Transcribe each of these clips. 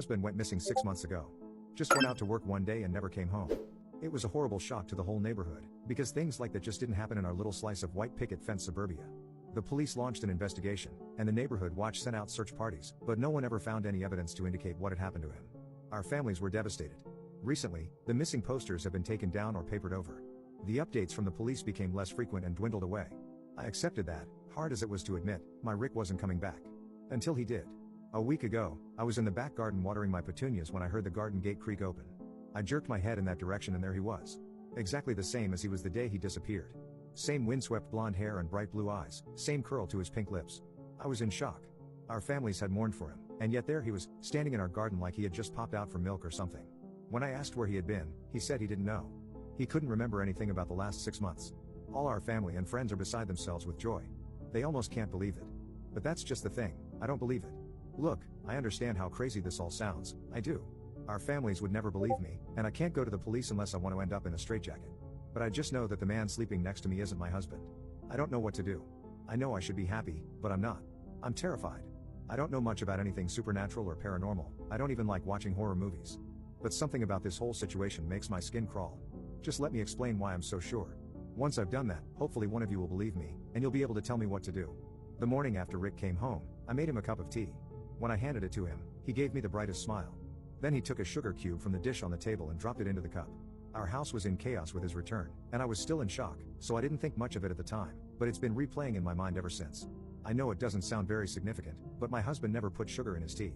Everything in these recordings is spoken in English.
Husband went missing 6 months ago. Just went out to work one day and never came home. It was a horrible shock to the whole neighborhood, because things like that just didn't happen in our little slice of white picket fence suburbia. The police launched an investigation, and the neighborhood watch sent out search parties, but no one ever found any evidence to indicate what had happened to him. Our families were devastated. Recently, the missing posters have been taken down or papered over. The updates from the police became less frequent and dwindled away. I accepted that, hard as it was to admit, my Rick wasn't coming back. Until he did. A week ago, I was in the back garden watering my petunias when I heard the garden gate creak open. I jerked my head in that direction and there he was. Exactly the same as he was the day he disappeared. Same windswept blonde hair and bright blue eyes, same curl to his pink lips. I was in shock. Our families had mourned for him, and yet there he was, standing in our garden like he had just popped out for milk or something. When I asked where he had been, he said he didn't know. He couldn't remember anything about the last 6 months. All our family and friends are beside themselves with joy. They almost can't believe it. But that's just the thing, I don't believe it. Look, I understand how crazy this all sounds, I do. Our families would never believe me, and I can't go to the police unless I want to end up in a straitjacket. But I just know that the man sleeping next to me isn't my husband. I don't know what to do. I know I should be happy, but I'm not. I'm terrified. I don't know much about anything supernatural or paranormal, I don't even like watching horror movies. But something about this whole situation makes my skin crawl. Just let me explain why I'm so sure. Once I've done that, hopefully one of you will believe me, and you'll be able to tell me what to do. The morning after Rick came home, I made him a cup of tea. When I handed it to him, he gave me the brightest smile. Then he took a sugar cube from the dish on the table and dropped it into the cup. Our house was in chaos with his return, and I was still in shock, so I didn't think much of it at the time, but it's been replaying in my mind ever since. I know it doesn't sound very significant, but my husband never put sugar in his tea.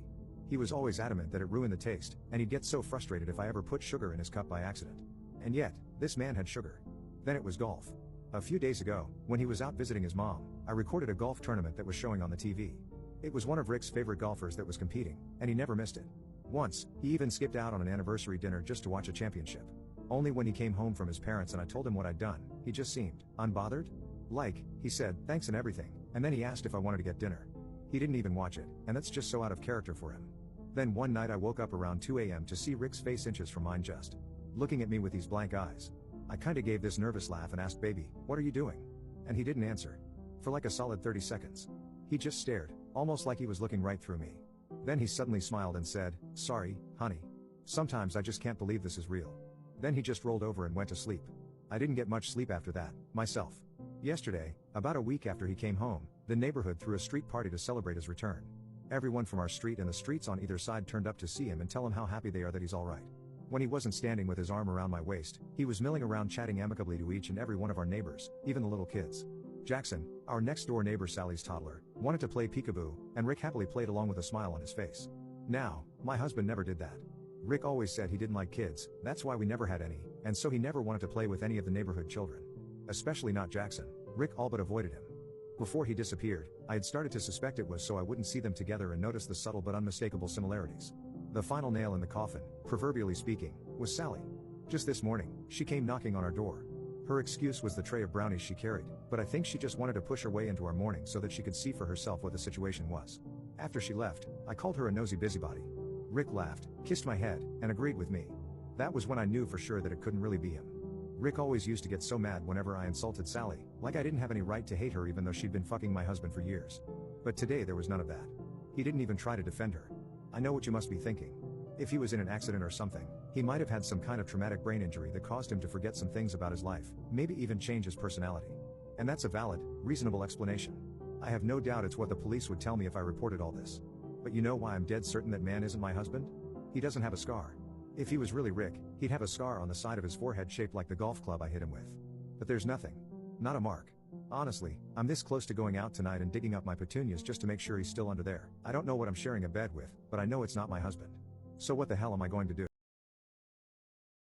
He was always adamant that it ruined the taste, and he'd get so frustrated if I ever put sugar in his cup by accident. And yet, this man had sugar. Then it was golf. A few days ago, when he was out visiting his mom, I recorded a golf tournament that was showing on the TV. It was one of Rick's favorite golfers that was competing, and he never missed it. Once, he even skipped out on an anniversary dinner just to watch a championship. Only when he came home from his parents and I told him what I'd done, he just seemed unbothered. Like, he said, thanks and everything, and then he asked if I wanted to get dinner. He didn't even watch it, and that's just so out of character for him. Then one night I woke up around 2 a.m. to see Rick's face inches from mine just looking at me with these blank eyes. I kinda gave this nervous laugh and asked, baby, what are you doing? And he didn't answer. For like a solid 30 seconds. He just stared, almost like he was looking right through me. Then he suddenly smiled and said, sorry, honey. Sometimes I just can't believe this is real. Then he just rolled over and went to sleep. I didn't get much sleep after that, myself. Yesterday, about a week after he came home, the neighborhood threw a street party to celebrate his return. Everyone from our street and the streets on either side turned up to see him and tell him how happy they are that he's alright. When he wasn't standing with his arm around my waist, he was milling around chatting amicably to each and every one of our neighbors, even the little kids. Jackson, our next door neighbor Sally's toddler, wanted to play peekaboo, and Rick happily played along with a smile on his face. Now, my husband never did that. Rick always said he didn't like kids, that's why we never had any, and so he never wanted to play with any of the neighborhood children. Especially not Jackson. Rick all but avoided him. Before he disappeared, I had started to suspect it was so I wouldn't see them together and notice the subtle but unmistakable similarities. The final nail in the coffin, proverbially speaking, was Sally. Just this morning, she came knocking on our door. Her excuse was the tray of brownies she carried, but I think she just wanted to push her way into our morning so that she could see for herself what the situation was. After she left, I called her a nosy busybody. Rick laughed, kissed my head, and agreed with me. That was when I knew for sure that it couldn't really be him. Rick always used to get so mad whenever I insulted Sally, like I didn't have any right to hate her even though she'd been fucking my husband for years. But today there was none of that. He didn't even try to defend her. I know what you must be thinking. If he was in an accident or something, he might have had some kind of traumatic brain injury that caused him to forget some things about his life, maybe even change his personality. And that's a valid, reasonable explanation. I have no doubt it's what the police would tell me if I reported all this. But you know why I'm dead certain that man isn't my husband? He doesn't have a scar. If he was really Rick, he'd have a scar on the side of his forehead shaped like the golf club I hit him with. But there's nothing. Not a mark. Honestly, I'm this close to going out tonight and digging up my petunias just to make sure he's still under there. I don't know what I'm sharing a bed with, but I know it's not my husband. So what the hell am I going to do?